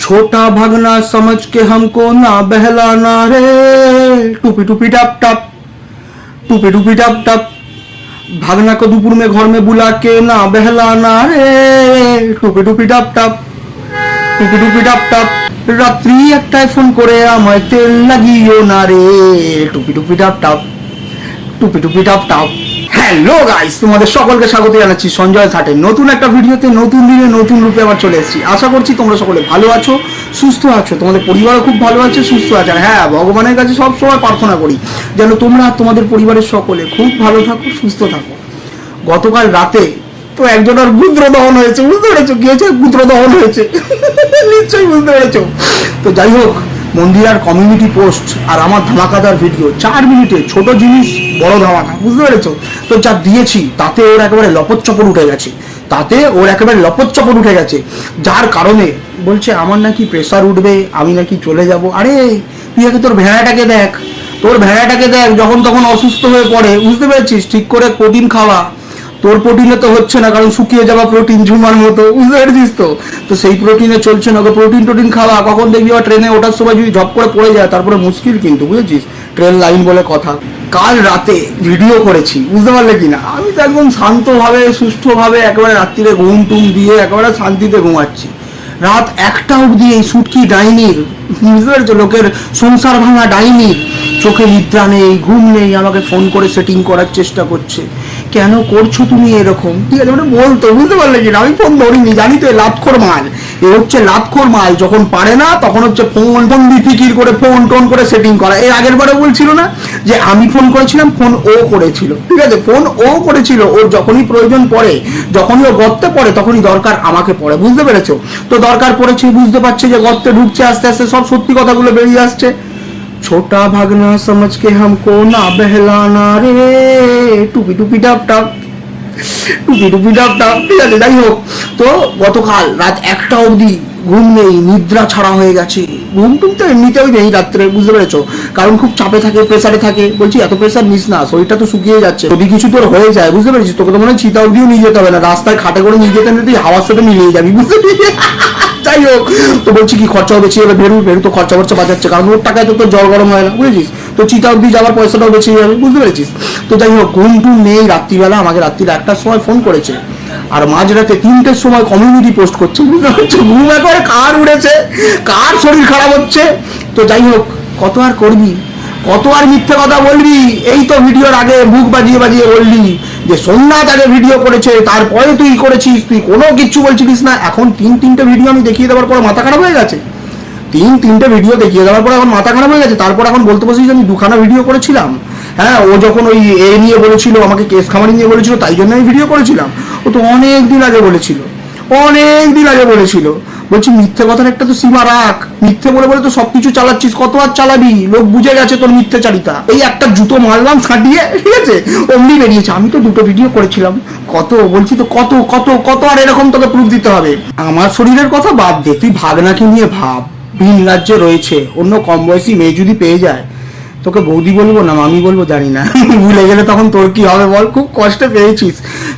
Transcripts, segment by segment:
छोटा भागना समझ के हमको ना बहलाना रे, टूपी टूपी टप टप, टूपी टूपी टप टप, भागना को दोपहर में घर में बुला के ना बहलाना रे, टूपी टूपी टप टप, टूपी टूपी टप टप, रात्रि एकटाय फोन करे आमाय तेल লাগিও না রে, টুপি টুপি টপ টপ, টুপি টুপি টপ টপ। হ্যালো গাইস, তোমাদের সকলকে স্বাগত জানাচ্ছি সঞ্জয় থাটের নতুন একটা ভিডিওতে। নতুন দিনে নতুন রূপে আবার চলে এসেছি। আশা করছি তোমরা সকলে ভালো আছো, সুস্থ আছো, তোমাদের পরিবারও খুব ভালো আছে, সুস্থ আছে। আর হ্যাঁ, ভগবানের কাছে সব সময় প্রার্থনা করি যেন তোমরা তোমাদের পরিবারের সকলে খুব ভালো থাকো, সুস্থ থাকো। গতকাল রাতে তো একজনের গুত্র দহন হয়েছে, বুঝতে পেরেছো? কি হয়েছে? গুত্র দহন হয়েছে, নিশ্চয়ই বুঝতে পেরেছো। তো যাই হোক, মন্দিরার কমিউনিটি পোস্ট আর আমার ধামাকাদার ভিডিও, 4 মিনিটে ছোট জিনিস বড় ধামাকা, বুঝতে পেরেছো? তো যা দিয়েছি তাতে ওর একেবারে লপচ্চপট উঠে গেছে, যার কারণে বলছে আমার নাকি প্রেসার উঠবে, আমি নাকি চলে যাব। আরে তুই আগে তোর ভেড়াটাকে দেখ, যখন তখন অসুস্থ হয়ে পড়ে, বুঝতে পেরেছিস? ঠিক করে প্রোটিন খাওয়া। তোর প্রোটিনে তো হচ্ছে না, কারণ শুকিয়ে যাওয়া প্রোটিন ঝুমার মতো, বুঝতে পেরেছিস? তো সেই প্রোটিনে চলছে না, প্রোটিন খাওয়া। কখন দেখবি আবার ট্রেনে ওঠার সময় যদি ঝপ করে পড়ে যায় তারপরে মুশকিল, কিন্তু বুঝেছিস? ট্রেন লাইন বলে কথা। কাল রাতে ভিডিও করেছি, বুঝতে পারলে কিনা? আমি তো একদম শান্তভাবে সুষ্ঠুভাবে একেবারে রাত্রিরে ঘুম টুম দিয়ে একেবারে শান্তিতে ঘুমাচ্ছি। রাত 1টা অবধি এই সুটকি ডাইনির, বুঝতে পেরেছো? লোকের সংসার ভাঙা ডাইনির চোখে নিদ্রা নেই, ঘুম নেই, আমাকে ফোন করে সেটিং করার চেষ্টা করছে। কেন করছো তুমি এরকম? ঠিক আছে, মানে বলতো, বুঝতে পারলে কিনা? আমি ফোন ধরিনি, জানি তো লাভখোর মাল, এ হচ্ছে লাভখোর মাল। যখন পারে না তখন হচ্ছে ফোন ফিকির করে ফোন টোন করে সেটিং করা। এর আগের বারে বলছিল না যে আমি ফোন করেছিলাম, ফোন ও করেছিল, ঠিক আছে? ফোন ও করেছিল, ওর যখনই প্রয়োজন পড়ে, যখনই ও গর্তে পড়ে, তখনই দরকার আমাকে পড়ে, বুঝতে পেরেছো? তো দরকার পড়েছে, বুঝতে পারছে যে গর্তে ঢুকছে, আস্তে আস্তে সব সত্যি কথাগুলো বেরিয়ে আসছে। छोटा भागना समझ के हमको ना बहलाना रे, टूपी टूपी टप टप, টুপি টুপি টপ টপ। ঠিক আছে, যাই হোক। তো গতকাল রাত 1টা অবধি ঘুম নেই, নিদ্রা ছাড়া হয়ে গেছে। ঘুম টুম তো এমনিতেও নেই রাত্রে, বুঝতে পেরেছো? কারণ খুব চাপে থাকে, প্রেসারে থাকে। বলছি এত প্রেসার নিস না, শরীরটা তো শুকিয়ে যাচ্ছে। যদি কিছু তোর হয়ে যায়, বুঝতে পেরেছিস, তোকে তো মনে হয় চিতা অবধিও নিয়ে যেতে হবে না, রাস্তায় খাটে করে নিয়ে যেতে তুই হাওয়ার সাথে মিলিয়ে যাবি, বুঝতে পেরেছিস? যাই হোক, তো বলছি কি খরচাও বেঁচে যাবে। ভেরু তো খরচা বাজাচ্ছে, কারণ ওর টাকায় তো তোর জল গরম হয় না, বুঝেছিস? তো চিতা অবধি যাওয়ার পয়সাটাও বেঁচে যাবে, বুঝতে পেরেছিস? তো যাই হোক, ঘুম টুম নেই রাত্রিবেলা। আমাকে রাত্রির 1টার সময় ফোন করেছে, আর মাঝরাতে 3টের সময় কমিউনিটি পোস্ট করছে, বুঝতে পারছো? ঘুম একবার কার উড়েছে, কার শরীর খারাপ হচ্ছে। তো যাই হোক, কত আর করবি, কত আর মিথ্যে কথা বলবি? এই তো ভিডিওর আগে বুক বাজিয়ে বললি যে সোমনাথ আগে ভিডিও করেছে, তারপরে তুই করেছিস, তুই কোনো কিচ্ছু বলছিলিস না। এখন 3টে ভিডিও আমি দেখিয়ে দেওয়ার পর মাথা খারাপ হয়ে গেছে। 3টে ভিডিও দেখিয়ে দেওয়ার পর এখন মাথা খারাপ হয়ে গেছে। তারপর এখন বলতে বসেছিস আমি 2খানা ভিডিও করেছিলাম। হ্যাঁ, ও যখন ওই এ নিয়ে বলেছিল, আমাকে কেস খামারি নিয়ে বলেছিল, তাই জন্য আমি ভিডিও করেছিলাম। ও তো অনেক দিন আগে বলেছিল। বলছি মিথ্যে কথার একটা তো সীমা রাখ। মিথ্যে বলে তো সবকিছু চালাচ্ছিস, কত আর চালাবি? লোক বুঝে গেছে তোর মিথ্যেচারিতা। এই একটা জুতো মারলাম ছাটিয়ে, ঠিক আছে, অমনি বেরিয়েছে। আমি তো 2টো ভিডিও করেছিলাম। কত বলছি তো, কত আর এরকম তোকে প্রুফ দিতে হবে? আমার শরীরের কথা বাদ দে, তুই ভাগনাকে নিয়ে ভাব। ভিন রাজ্যে রয়েছে, অন্য কম বয়সী মেয়ে যদি পেয়ে যায়, তোকে বৌদি বলবো না মামি বলবো জানি না, ভুলে গেলে তখন তোর কি হবে বল? খুব কষ্টে পেয়েছিস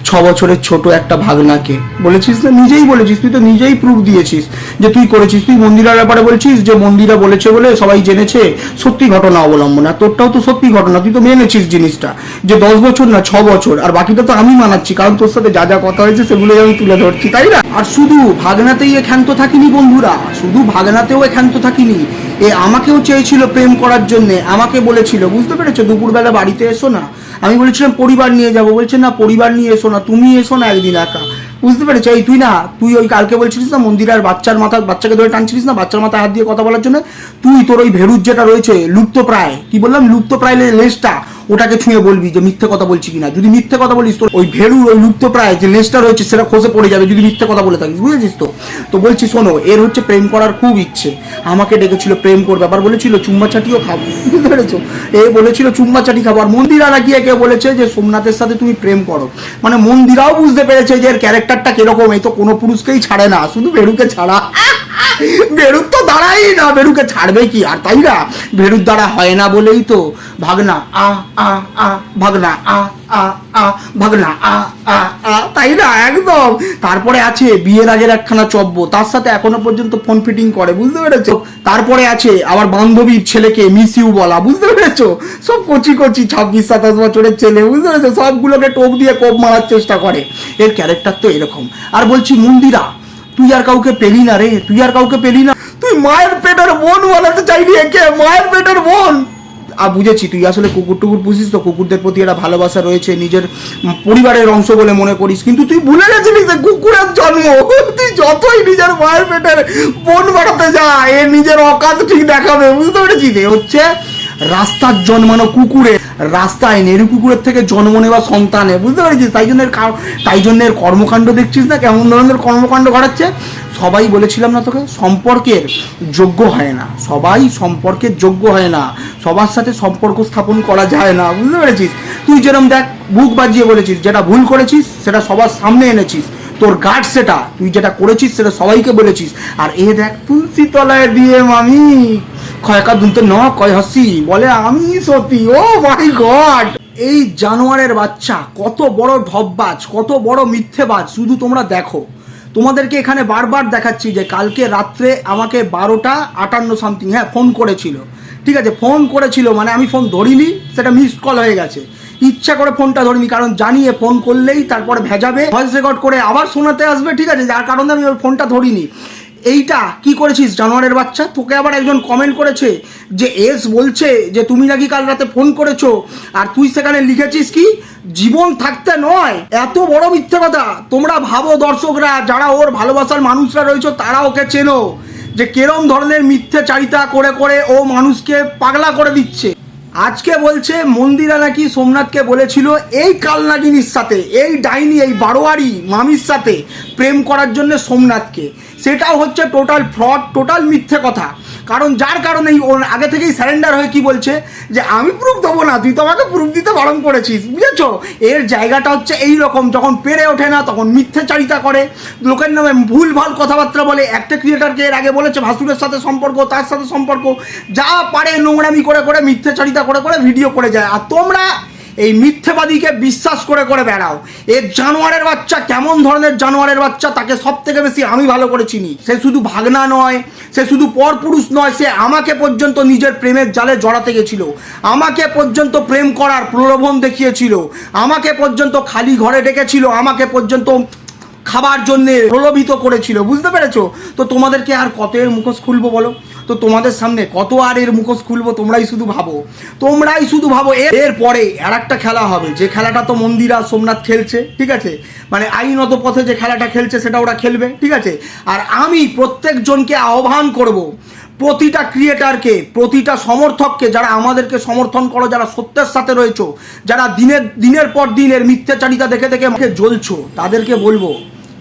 6 বছরের ছোট একটা ভাগনাকে। বলেছিস না, নিজেই বলেছিস, তুই তো নিজেই প্রুফ দিয়েছিস যে তুই করেছিস। তুই মন্দিরার ব্যাপারে বলছিস যে মন্দিরা বলেছে বলে সবাই জেনেছে, সত্যি ঘটনা অবলম্বন। আর তোরটাও তো সত্যি ঘটনা, তুই তো মেনেছিস জিনিসটা যে 10 বছর না 6 বছর। আর বাকিটা তো আমি মানাচ্ছি, কারণ তোর সাথে যা যা কথা হয়েছে সেগুলোই আমি তুলে ধরছি, তাই না? আর শুধু ভাগনাতেই ক্ষান্ত থাকিনি বন্ধুরা, শুধু ভাগনাতেও ক্ষান্ত থাকিনি। আমাকেও চেয়েছিল প্রেম করার জন্য, আমাকে বলেছিল, বুঝতে পেরেছো, দুপুরবেলা বাড়িতে এসো না। আমি বলেছিলাম পরিবার নিয়ে যাবো, বলছে না পরিবার নিয়ে এসো না, তুমি এসো না একদিন একা, বুঝতে পেরেছো? এই তুই ওই কালকে বলছিলিস না মন্দিরার বাচ্চাকে ধরে টানছিলিস না, বাচ্চার মাথায় হাত দিয়ে কথা বলার জন্য। তুই তোর ওই ভেরুর যেটা রয়েছে লুপ্তপ্রায়, কি বললাম, লুপ্তপ্রায় লেজটা, ওটাকে ছুঁয়ে বলবি যে মিথ্যে কথা বলছি কিনা। যদি মিথ্যে কথা বলিস তো ওই ভেরুর ওই লুপ্তপ্রায় যে লেজটা রয়েছে সেটা খসে পড়ে যাবে যদি মিথ্যে কথা বলে থাকিস, বুঝেছিস? তো বলছি শোনো, এর হচ্ছে প্রেম করার খুব ইচ্ছে। আমাকে ডেকেছিল প্রেম করবে, আবার বলেছিল চুম্মা চাটিও খাবো, বুঝতে পেরেছো? বলেছিল চুম্মা চাটি খাবো। আর মন্দিরা নাকি একে বলেছে যে সোমনাথের সাথে তুমি প্রেম করো। মানে মন্দিরাও বুঝতে পেরেছে যে এর ক্যারেক্টারটা কিরকম। এই তো কোনো পুরুষকেই ছাড়ে না, শুধু ভেরুকে ছাড়া। ভেরুর তো দাঁড়াই না, ভেরুকে ছাড়বে কি আর, তাই না? ভেরুর দ্বারা হয় না বলেই তো ভাগনা ভাগনা ভাগনা তাই না? একদম। তারপরে আছে বিয়ের আগের একখানা চব্য, তার সাথে এখনো পর্যন্ত ফোন ফিটিং করে, বুঝতে পেরেছো? তারপরে আছে আবার বান্ধবীর ছেলেকে মিস ইউ বলা, বুঝতে পেরেছো? সব কচি কচি 26-27 বছরের ছেলে, বুঝতে পেরেছো? সবগুলোকে টোপ দিয়ে কোপ মারার চেষ্টা করে। এর ক্যারেক্টার তো এরকম। আর বলছি মন্দিরা, তুই আর কাউকে পেলি না রে, তুই আর কাউকে পেলি না। তুই মায়ের পেটের বোন বানাতে চাইলি একে, মায়ের পেটের বোন। আর বুঝেছি তুই আসলে কুকুর টুকুর পুষিস তো, কুকুরদের প্রতি একটা ভালোবাসা রয়েছে, নিজের পরিবারের অংশ বলে মনে করিস, কিন্তু তুই ভুলে গেছিলিস যে কুকুরের জন্ম। তুই যতই নিজের মায়ের পেটের বোন বাড়াতে যা, এ নিজের অকাজ ঠিক দেখাবে, বুঝতে পেরেছিস? এ হচ্ছে রাস্তার জন্মানো কুকুরে, রাস্তায় নেরু কুকুরের থেকে জন্ম নেওয়া সন্তানে, বুঝতে পেরেছিস? তাই জন্য এর কর্মকাণ্ড দেখছিস না কেমন ধরনের কর্মকাণ্ড ঘটাচ্ছে। সবাই বলেছিলাম না তোকে, সম্পর্কের যোগ্য হয় না, সবাই সম্পর্কের যোগ্য হয় না, সবার সাথে সম্পর্ক স্থাপন করা যায় না, বুঝতে পেরেছিস? তুই যেরকম দেখ বুক বাজিয়ে বলেছিস, যেটা ভুল করেছিস সেটা সবার সামনে এনেছিস, তোর গার্ড সেটা, তুই যেটা করেছিস সেটা সবাইকে বলেছিস। আর এ দেখ তুলসী তলায় দিয়ে মামি খয়কা দুনতে ন কয় হাসি বলে আমি সত্যি, ও মাই গড। এই জানোয়ারের বাচ্চা কত বড় ঢপবাজ, কত বড় মিথ্যেবাজ, শুধু তোমরা দেখো। তোমাদেরকে এখানে বারবার দেখাচ্ছি যে কালকে রাত্রে আমাকে 12:58 সামথিং, হ্যাঁ ফোন করেছিল, ঠিক আছে? ফোন করেছিল মানে আমি ফোন ধরিনি, সেটা মিসড কল হয়ে গেছে। ইচ্ছা করে ফোনটা ধরিনি, কারণ জানিয়ে ফোন করলেই তারপরে ভেজাবে, ভয়েস রেকর্ড করে আবার শোনাতে আসবে, ঠিক আছে? যার কারণে আমি ওই ফোনটা ধরিনি। এইটা কি করেছিস জানোয়ারের বাচ্চা? তোকে আবার একজন কমেন্ট করেছে যে এস বলছে যে তুমি নাকি কাল রাতে ফোন করেছো, আর তুই সেখানে লিখেছিস কি জীবন থাকতে নয়। এত বড় মিথ্যে কথা। তোমরা ভাবো দর্শকরা, যারা ওর ভালোবাসার মানুষরা রয়েছে তারা ওকে চেনো যে কেরম ধরনের মিথ্যে চারিতা করে করে ও মানুষকে পাগলা করে দিচ্ছে। আজকে বলছে মন্দিরা নাকি সোমনাথকে বলেছিল এই কালনাগিনীর সাথে, এই ডাইনি, এই বারোয়ারি মামির সাথে প্রেম করার জন্য সোমনাথকে। সেটাও হচ্ছে টোটাল ফ্রড, টোটাল মিথ্যে কথা। কারণ যার কারণেই ওর আগে থেকেই স্যারেন্ডার হয়ে কি বলছে যে আমি প্রুফ দেবো না, তুই তো আমাকে প্রুফ দিতে বারণ করেছিস, বুঝেছো? এর জায়গাটা হচ্ছে এই রকম, যখন পেরে ওঠে না তখন মিথ্যেচারিতা করে, লোকের নামে ভুল ভাল কথাবার্তা বলে। একটা ক্রিয়েটারকে এর আগে বলেছে ভাসুরের সাথে সম্পর্ক, তার সাথে সম্পর্ক, যা পারে নোংরামি করে করে মিথ্যেচারিতা করে করে ভিডিও করে যায়। আর তোমরা এই মিথ্যেবাদীকে বিশ্বাস করে করে বেড়াও। এর জানোয়ারের বাচ্চা কেমন ধরনের জানোয়ারের বাচ্চা, তাকে সব থেকে বেশি আমি ভালো করে চিনি। সে শুধু ভাগনা নয়, সে শুধু পরপুরুষ নয়, সে আমাকে পর্যন্ত নিজের প্রেমের জালে জড়াতে গেছিল, আমাকে পর্যন্ত প্রেম করার প্রলোভন দেখিয়েছিল, আমাকে পর্যন্ত খালি ঘরে ডেকেছিল, আমাকে পর্যন্ত খাবার জন্যে প্রলোভিত করেছিল, বুঝতে পেরেছো? তো তোমাদেরকে আর কত এর মুখোশ খুলবো বলো? তো তোমাদের সামনে কত আর এর মুখোশ খুলবো? তোমরাই শুধু ভাবো, তোমরাই শুধু ভাবো। এরপরে আর একটা খেলা হবে, যে খেলাটা তো মন্দিরা সোমনাথ খেলছে, ঠিক আছে? মানে আইনত পথে যে খেলাটা খেলছে সেটা ওরা খেলবে, ঠিক আছে? আর আমি প্রত্যেকজনকে আহ্বান করব, প্রতিটা ক্রিয়েটারকে, প্রতিটা সমর্থককে, যারা আমাদেরকে সমর্থন করো, যারা সত্যের সাথে রয়েছো, যারা দিনের পর দিন এর মিথ্যাচারিতা দেখে দেখে আমাকে জ্বলছো, তাদেরকে বলবো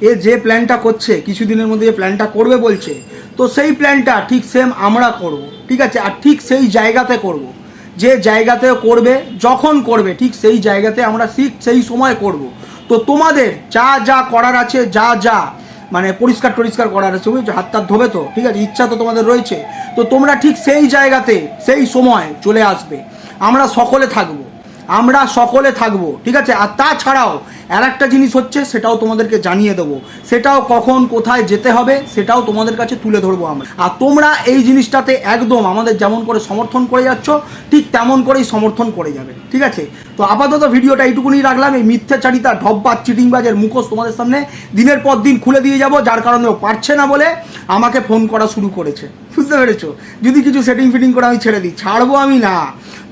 এ যে প্ল্যানটা করছে, কিছুদিনের মধ্যে যে প্ল্যানটা করবে বলছে, তো সেই প্ল্যানটা ঠিক সেম আমরা করব, ঠিক আছে? আর ঠিক সেই জায়গাতে করব, যে জায়গাতে করবে, যখন করবে, ঠিক সেই জায়গাতে আমরা ঠিক সেই সময় করব। তো তোমাদের যা যা করার আছে, যা যা মানে পরিষ্কার করার আছে, বুঝছো? হাত টাত ধোবে তো, ঠিক আছে? ইচ্ছা তো তোমাদের রয়েছে, তো তোমরা ঠিক সেই জায়গাতে সেই সময় চলে আসবে। আমরা সকলে থাকবো, ঠিক আছে? আর তাছাড়াও আর একটা জিনিস হচ্ছে, সেটাও তোমাদেরকে জানিয়ে দেবো, সেটাও কখন কোথায় যেতে হবে সেটাও তোমাদের কাছে তুলে ধরবো আমরা। আর তোমরা এই জিনিসটাতে একদম আমাদের যেমন করে সমর্থন করে যাচ্ছ, ঠিক তেমন করেই সমর্থন করে যাবে, ঠিক আছে? তো আপাতত ভিডিওটা এইটুকুনি রাখলাম। এই মিথ্যাচারিতা, ঢপবাজ, চিটিংবাজের মুখোশ তোমাদের সামনে দিনের পর দিন খুলে দিয়ে যাব, যার কারণে ও পারছে না বলে আমাকে ফোন করা শুরু করেছে, বুঝতে পেরেছো? যদি কিছু সেটিং ফিটিং করে আমি ছেড়ে দিই, ছাড়বো আমি না।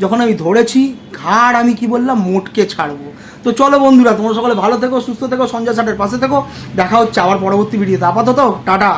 যখন আমি ধরেছি ঘাড়, আমি কি বললাম, মোটকে ছাড়বো। তো চলো বন্ধুরা, তোমরা সকলে ভালো থেকো, সুস্থ থেকো, সঞ্জয় ষাটের পাশে থেকো। দেখা হচ্ছে আবার পরবর্তী ভিডিওতে। আপাতত টাটা।